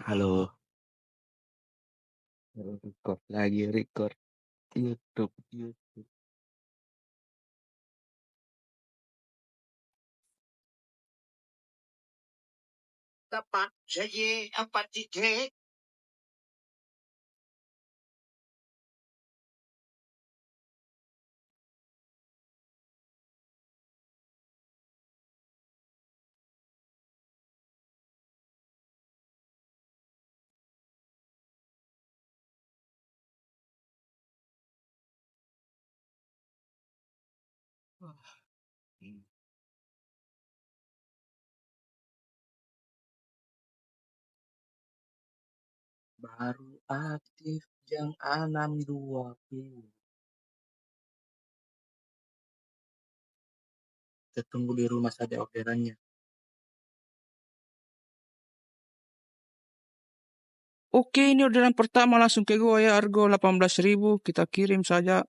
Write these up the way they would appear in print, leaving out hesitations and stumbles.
Halo, record lagi record YouTube YouTube. Dapat saya apa titik? Baru aktif jam 6.20. Kita tunggu di rumah saja orderannya. Oke, ini orderan pertama langsung ke gua ya, harga 18.000, kita kirim saja.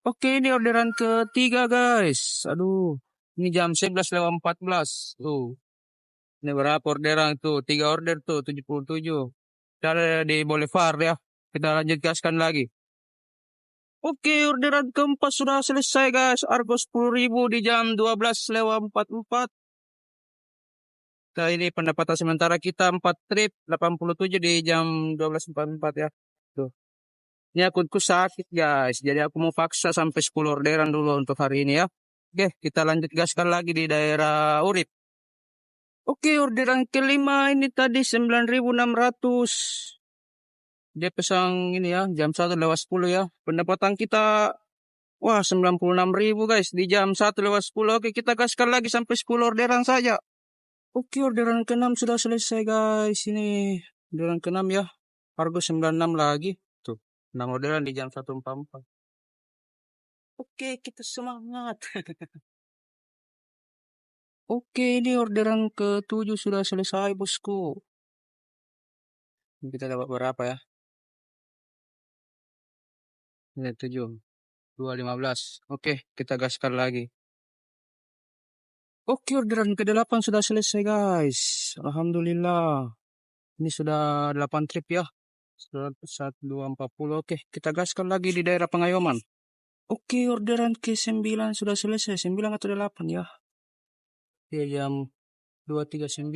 Oke, ini orderan ketiga guys. Aduh, ini jam 11.14. Tuh, ini berapa orderan tuh? 3 order tuh, 77. Cara di Boulevard ya. Kita lanjut gaskan lagi. Oke, orderan keempat sudah selesai guys. Harga 10.000 di jam 12.44. Nah, ini pendapatan sementara kita 4 trip 87 di jam 12.44 ya. Tuh. Ini akunku sakit guys. Jadi aku mau paksa sampai 10 orderan dulu untuk hari ini ya. Oke, kita lanjut gaskan lagi di daerah Urip. Oke, orderan kelima ini tadi 9.600. Dia pesan ini ya, jam 1:10 ya. Pendapatan kita, wah, 96.000 guys di jam 1:10. Oke, kita gaskan lagi sampai 10 orderan saja. Oke, orderan ke-6 sudah selesai guys. Ini orderan ke-6 ya. Harga 96 lagi. Tuh, 6 orderan di jam 1:44. Oke, kita semangat. Oke, ini orderan ke-7 sudah selesai bosku. Ini kita dapat berapa ya? Ini 7. 2.15. Oke, kita gaskan lagi. Oke, orderan ke-8 sudah selesai guys. Alhamdulillah. Ini sudah 8 trip ya. Sudah 1, 2, 40. Oke, kita gaskan lagi di daerah Pengayoman. Oke, orderan ke-9 sudah selesai. 9 atau 8 ya. Ya, jam 2.39.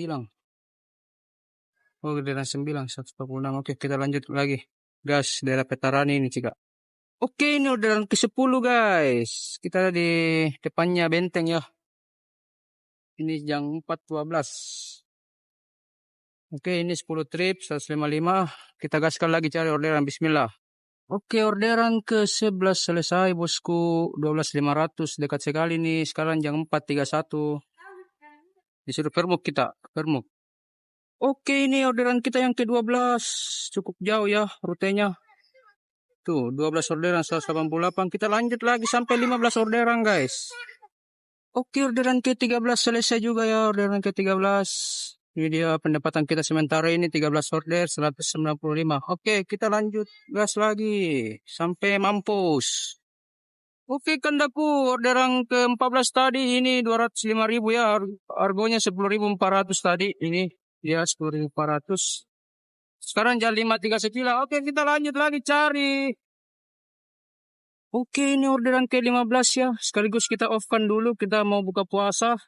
Oh, orderan 9, 146. Oke, kita lanjut lagi. Gas, daerah Petarani ini, Cika. Oke, ini orderan ke-10 guys. Kita di depannya benteng ya. Ini jam 4.12. Oke, ini 10 trip, 155. Kita gaskan lagi cari orderan. Bismillah. Oke, orderan ke-11 selesai bosku. 12.500 dekat sekali nih. Sekarang jam 4.31. Disuruh permuk kita. Permuk. Oke, ini orderan kita yang ke-12. Cukup jauh ya rutenya. Tuh, 12 orderan 188. Kita lanjut lagi sampai 15 orderan guys. Oke, orderan ke-13 selesai juga ya. Orderan ke-13. Ini dia pendapatan kita sementara ini 13 order 195. Oke, kita lanjut gas lagi sampai mampus. Oke, kandaku orderan ke-14 tadi ini 205.000 ya. Harganya 10.400 tadi. Ini ya 10.400. Sekarang jam 5.39. Oke, kita lanjut lagi cari. Oke, ini orderan ke-15 ya. Sekaligus kita off-kan dulu. Kita mau buka puasa.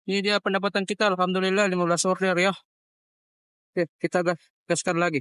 Ini dia pendapatan kita. Alhamdulillah 15 order ya. Oke, kita gaskan lagi.